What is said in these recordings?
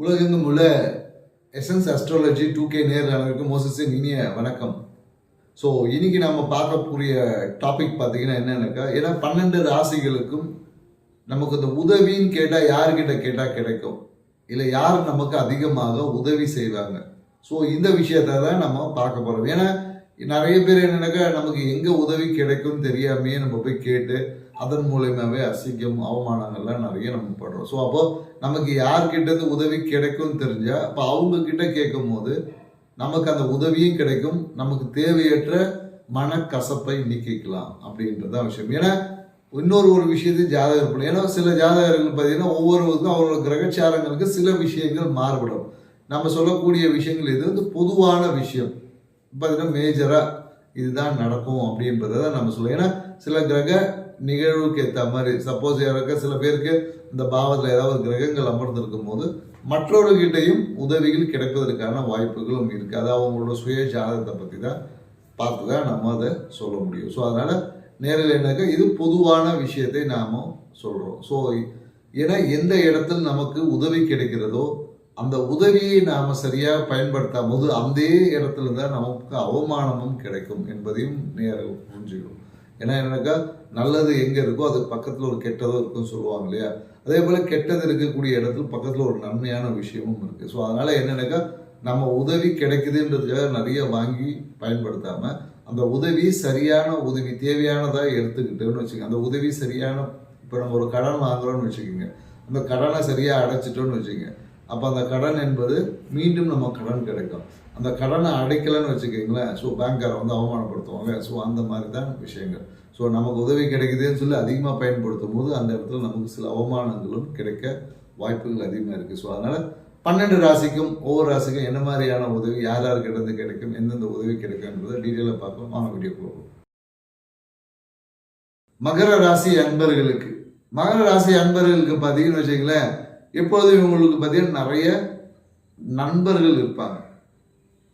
உலகெங்கும் உள்ள essence astrology 2K நேர்களுக்கு மோசஸின் இனிய வணக்கம். ஸோ இன்னைக்கு நம்ம பார்க்கக்கூடிய டாபிக் பார்த்தீங்கன்னா என்னன்னாக்கா, ஏன்னா 12 ராசிகளுக்கும் நமக்கு இந்த உதவின்னு கேட்டால் யார்கிட்ட கேட்டால் கிடைக்கும், இல்லை யார் நமக்கு அதிகமாக உதவி செய்வாங்க. ஸோ இந்த விஷயத்த தான் நம்ம பார்க்க போகிறோம். ஏன்னா நிறைய பேர் என்னன்னாக்கா, நமக்கு எங்கே உதவி கிடைக்கும்னு தெரியாமையே நம்ம போய் கேட்டு அதன் மூலயமாவே அசிங்கம் அவமானங்கள்லாம் நிறைய நம்ம படுறோம். ஸோ அப்போ நமக்கு யார்கிட்ட உதவி கிடைக்கும்னு தெரிஞ்சா அப்போ அவங்க கிட்ட கேட்கும் போது நமக்கு அந்த உதவியும் கிடைக்கும், நமக்கு தேவையற்ற மனக்கசப்பை நீக்கிக்கலாம் அப்படின்றதான் விஷயம். ஏன்னா ஒரு விஷயத்தையும் ஜாதகர் பண்ணி, ஏன்னா சில ஜாதகர்கள் பார்த்தீங்கன்னா ஒவ்வொருவருக்கும் அவரோட கிரகச்சாரங்களுக்கு சில விஷயங்கள் மாறுபடும். நம்ம சொல்லக்கூடிய விஷயங்கள் இது வந்து பொதுவான விஷயம் பார்த்தீங்கன்னா மேஜராக இதுதான் நடக்கும் அப்படின்றத நம்ம சொல்லுவோம். ஏன்னா சில கிரக நிகழ்வுக்கு ஏற்ற மாதிரி சப்போஸ் யாராக்க சில பேருக்கு இந்த பாவத்தில் ஏதாவது கிரகங்கள் அமர்ந்திருக்கும் போது மற்றவர்கிட்டையும் உதவிகள் கிடைப்பதற்கான வாய்ப்புகளும் இருக்குது. அது அவங்களோட சுய ஜாதகத்தை பற்றி தான் பார்த்து தான் நம்ம அதை சொல்ல முடியும். ஸோ அதனால் நேரில் என்னக்கா இது பொதுவான விஷயத்தை நாம் சொல்கிறோம். ஸோ ஏன்னா எந்த இடத்துல நமக்கு உதவி கிடைக்கிறதோ அந்த உதவியை நாம் சரியாக பயன்படுத்தாம போது அந்த இடத்துல தான் நமக்கு அவமானமும் கிடைக்கும் என்பதையும் நேரில் புரிஞ்சுக்கணும். ஏன்னா என்னக்கா, நல்லது எங்கே இருக்கோ அது பக்கத்தில் ஒரு கெட்டதோ இருக்குன்னு சொல்லுவாங்க இல்லையா, அதே போல் கெட்டது இருக்கக்கூடிய இடத்துல பக்கத்தில் ஒரு நன்மையான விஷயமும் இருக்குது. ஸோ அதனால் என்னென்னாக்கா, நம்ம உதவி கிடைக்குதுன்றதுக்காக நிறைய வாங்கி பயன்படுத்தாமல் அந்த உதவி சரியான உதவி தேவையானதாக எடுத்துக்கிட்டோன்னு வச்சுக்கோங்க. அந்த உதவி சரியான, இப்போ நம்ம ஒரு கடன் வாங்குறோன்னு வச்சுக்கோங்க, அந்த கடனை சரியாக அடைச்சிட்டோன்னு வச்சுக்கோங்க, அப்போ அந்த கடன் என்பது மீண்டும் நம்ம கடன் கிடைக்கும். அந்த கடனை அடைக்கலைன்னு வச்சுக்கிங்களேன், ஸோ பேங்க்காரை வந்து அவமானப்படுத்துவாங்க. ஸோ அந்த மாதிரி தான் விஷயங்கள். ஸோ நமக்கு உதவி கிடைக்குதுன்னு சொல்லி அதிகமாக பயன்படுத்தும் போது அந்த இடத்துல நமக்கு சில அவமானங்களும் கிடைக்க வாய்ப்புகள் அதிகமாக இருக்குது. ஸோ அதனால் 12 ராசிக்கும் ஒவ்வொரு ராசிக்கும் என்ன மாதிரியான உதவி யார் யாருக்கிட்ட கிடைக்கும், எந்தெந்த உதவி கிடைக்கும்ன்றதை டீட்டெயிலாக பார்க்கலாம். வாங்க வீடியோ போகும். மகர ராசி அன்பர்களுக்கு பார்த்தீங்கன்னு வச்சுங்களேன், எப்பொழுதும் இவங்களுக்கு பார்த்தீங்கன்னா நிறைய நண்பர்கள் இருப்பாங்க.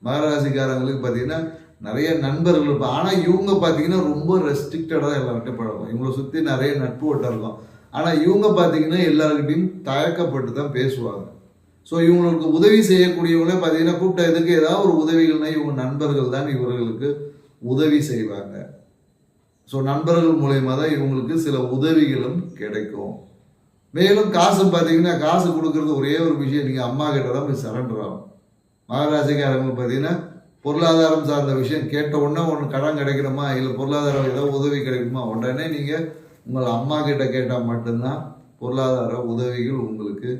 மகர ராசிக்காரங்களுக்கு பார்த்தீங்கன்னா நிறைய நண்பர்கள் இருப்பாங்க. ஆனால் இவங்க பார்த்தீங்கன்னா ரொம்ப ரெஸ்ட்ரிக்டடாக தான் எல்லார்கிட்டையும் பழகும். இவங்களை சுற்றி நிறைய நட்பு வட்டம் இருக்கும். ஆனால் இவங்க பார்த்தீங்கன்னா எல்லாருக்கிட்டையும் தயக்கப்பட்டு தான் பேசுவாங்க. ஸோ இவங்களுக்கு உதவி செய்யக்கூடியவங்களே பார்த்தீங்கன்னா கூப்பிட்ட இதுக்கு ஏதாவது ஒரு உதவிகள்னா இவங்க நண்பர்கள் தான் இவர்களுக்கு உதவி செய்வாங்க. ஸோ நண்பர்கள் மூலயமா தான் இவங்களுக்கு சில உதவிகளும் கிடைக்கும். மேலும் காசு பார்த்தீங்கன்னா, காசு கொடுக்கறது ஒரே ஒரு விஷயம், நீங்கள் அம்மா கிட்ட தான் போய் சரண்டர் ஆகும். மகராசிக்காரங்க பார்த்தீங்கன்னா பொருளாதாரம் சார்ந்த விஷயம் கேட்ட உடனே ஒன்று கடன் கிடைக்கணுமா, இல்லை பொருளாதாரம் ஏதோ உதவி கிடைக்குமா, உடனே நீங்கள் உங்கள் அம்மா கிட்ட கேட்டால் மட்டும்தான் பொருளாதார உதவிகள் உங்களுக்கு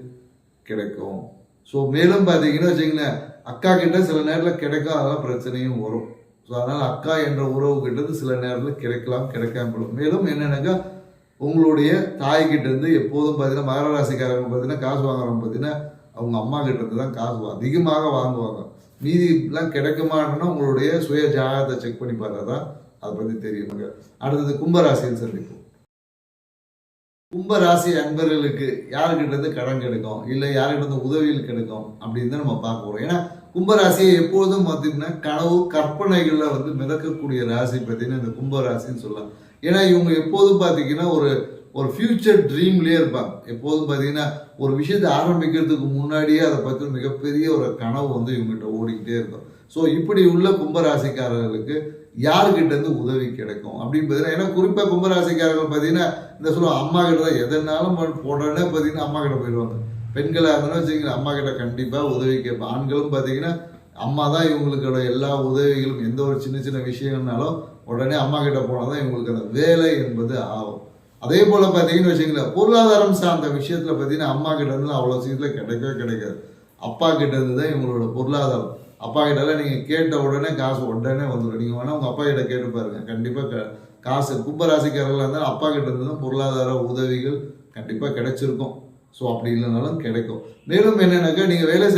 கிடைக்கும். ஸோ மேலும் பார்த்தீங்கன்னா வச்சுங்களேன், அக்கா கிட்ட சில நேரத்தில் கிடைக்கும், அதெல்லாம் பிரச்சனையும் வரும். ஸோ அதனால் அக்கா என்ற உறவு கிட்டது சில நேரத்தில் கிடைக்கலாம், கிடைக்காம போடும். மேலும் என்னென்னாக்கா, உங்களுடைய தாய்கிட்ட இருந்து எப்போதும் பார்த்தீங்கன்னா மகர ராசிக்காரங்க பார்த்தீங்கன்னா காசு வாங்குறவங்க பார்த்தீங்கன்னா அவங்க அம்மா கிட்ட இருந்து தான் காசு அதிகமாக வாங்குவாங்க. மீதிலாம் கிடைக்குமான்னா உங்களுடைய சுய ஜாதகத்தை செக் பண்ணி பார்த்தா தான் அதை பற்றி தெரியுங்க. அடுத்தது கும்பராசியில் சந்திப்போம். கும்பராசி அன்பர்களுக்கு யாருக்கிட்ட இருந்து கடன் கிடைக்கும், இல்லை யாருக்கிட்ட இருந்து உதவிகள் கிடைக்கும் அப்படின்னு தான் நம்ம பார்க்க போகிறோம். ஏன்னா கும்பராசியை எப்போதும் பார்த்தீங்கன்னா கனவு கற்பனைகளில் வந்து மிதக்கக்கூடிய ராசி பார்த்தீங்கன்னா இந்த கும்பராசின்னு சொல்லலாம். ஏன்னா இவங்க எப்போதும் பார்த்தீங்கன்னா ஒரு ஃபியூச்சர் ட்ரீம்லேயே இருப்பாங்க. எப்போதும் பார்த்தீங்கன்னா ஒரு விஷயத்தை ஆரம்பிக்கிறதுக்கு முன்னாடியே அதை பற்றி மிகப்பெரிய ஒரு கனவு வந்து இவங்ககிட்ட ஓடிக்கிட்டே இருக்கும். ஸோ இப்படி உள்ள கும்பராசிக்காரர்களுக்கு யாருக்கிட்ட இருந்து உதவி கிடைக்கும் அப்படின்னு பார்த்தீங்கன்னா, ஏன்னா குறிப்பாக கும்பராசிக்காரர்கள் பார்த்தீங்கன்னா இந்த சொல்லுவாங்க அம்மா கிட்ட தான் எதனாலும் உடனே பார்த்தீங்கன்னா அம்மா கிட்ட போயிடுவாங்க. பெண்களாக இருந்தாலும் வச்சுக்கிங்க அம்மா கிட்ட கண்டிப்பாக உதவி கேட்பேன். ஆண்களும் பார்த்தீங்கன்னா அம்மா தான் இவங்களுக்கோட எல்லா உதவிகளும், எந்த ஒரு சின்ன சின்ன விஷயங்கள்னாலும் உடனே அம்மா கிட்ட போனால் தான் இவங்களுக்கு அந்த வேலை என்பது ஆகும். அதே போல் பார்த்தீங்கன்னு வச்சுங்களேன், பொருளாதாரம் சார்ந்த விஷயத்தில் பார்த்தீங்கன்னா அம்மா கிட்ட இருந்து அவ்வளோ சீக்கிரம் கிடைக்கவே கிடைக்காது. அப்பா கிட்ட இருந்து தான் இவங்களோட பொருளாதாரம். அப்பா கிட்டலாம் நீங்கள் கேட்ட உடனே காசு உடனே வந்துடும். நீங்கள் வேணால் உங்கள் அப்பா கிட்ட கேட்டு பாருங்க, கண்டிப்பாக காசு கும்பராசிக்காரர்களாக இருந்தால் அப்பா கிட்ட இருந்து தான் பொருளாதார உதவிகள் கண்டிப்பாக கிடைச்சிருக்கும். ஸோ அப்படி இல்லைனாலும் கிடைக்கும். மேலும் என்னென்னாக்கா, நீங்கள் வேலை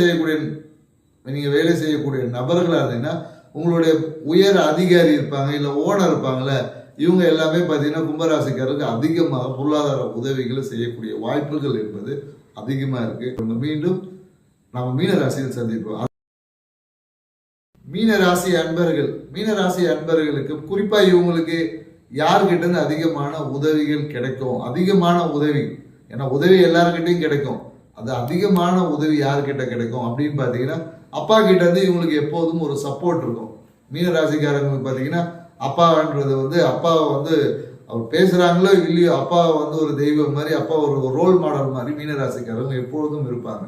செய்யக்கூடிய நபர்களாக இருந்தீங்கன்னா உங்களுடைய உயர் அதிகாரி இருப்பாங்க, இல்லை ஓனர் இருப்பாங்களே, இவங்க எல்லாமே பார்த்தீங்கன்னா கும்பராசிக்காரருக்கு அதிகமாக பொருளாதார உதவிகளை செய்யக்கூடிய வாய்ப்புகள் என்பது அதிகமாக இருக்குது. மீண்டும் நம்ம மீனராசியில் சந்திப்போம். மீனராசி அன்பர்களுக்கு குறிப்பாக இவங்களுக்கு யார்கிட்ட இருந்து அதிகமான உதவிகள் கிடைக்கும், அதிகமான உதவி, ஏன்னா உதவி எல்லாருக்கிட்டையும் கிடைக்கும், அது அதிகமான உதவி யார்கிட்ட கிடைக்கும் அப்படின்னு பார்த்தீங்கன்னா அப்பா கிட்ட இருந்து இவங்களுக்கு எப்போதும் ஒரு சப்போர்ட் இருக்கும். மீன ராசிக்காரங்களுக்கு பார்த்தீங்கன்னா அப்பான்றது வந்து அப்பாவை வந்து அவர் பேசுகிறாங்களோ இல்லையோ அப்பாவை வந்து ஒரு தெய்வம் மாதிரி, அப்பா ஒரு ரோல் மாடல் மாதிரி மீனராசிக்காரங்க எப்பொழுதும் இருப்பாங்க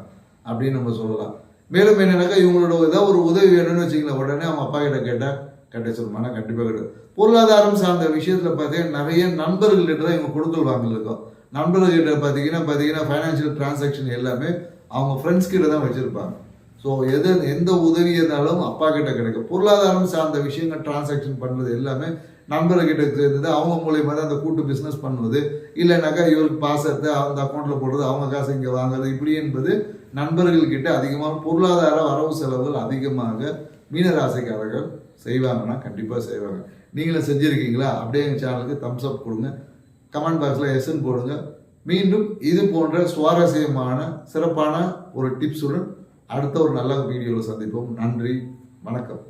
அப்படின்னு நம்ம சொல்லலாம். மேலும் என்னன்னாக்கா இவங்களோட ஏதாவது ஒரு உதவி வேணும்னு வச்சுக்கலாம், உடனே அவங்க அப்பா கிட்ட கேட்டால் கட்ட சொல்லுமானா கண்டிப்பாக கிடையாது. பொருளாதாரம் சார்ந்த விஷயத்தில் பார்த்தீங்கன்னா நிறைய நண்பர்கள்கிட்ட தான் இவங்க கொடுக்கல் வாங்கல் இருக்கும். நண்பர்கள்கிட்ட பார்த்தீங்கன்னா ஃபைனான்சியல் டிரான்சாக்ஷன் எல்லாமே அவங்க ஃப்ரெண்ட்ஸ் கிட்ட தான் வச்சுருப்பாங்க. ஸோ எந்த உதவி இருந்தாலும் அப்பா கிட்ட கிடைக்கும். பொருளாதாரம் சார்ந்த விஷயங்கள் டிரான்சாக்ஷன் பண்ணுறது எல்லாமே நண்பர்கிட்ட இருந்தது, அவங்க மூலியமாக தான் அந்த கூட்டு பிஸ்னஸ் பண்ணுவது, இல்லைனாக்கா இவருக்கு பாசத்தை அந்த அக்கௌண்ட்டில் போடுறது, அவங்க காசு இங்கே வாங்குறது, இப்படி என்பது நண்பர்கள்கிட்ட அதிகமாக பொருளாதார வரவு செலவுகள் அதிகமாக மீனராசிக்காரர்கள் செய்வாங்கன்னா கண்டிப்பாக செய்வாங்க. நீங்களும் செஞ்சுருக்கீங்களா? அப்படியே எங்கள் சேனலுக்கு தம்ஸ் அப் கொடுங்க, கமெண்ட் பாக்ஸில் எஸ்ன்னு போடுங்க. மீண்டும் இது போன்ற சுவாரஸ்யமான சிறப்பான ஒரு டிப்ஸுடன் அடுத்த ஒரு நல்ல வீடியோவில் சந்திப்போம். நன்றி, வணக்கம்.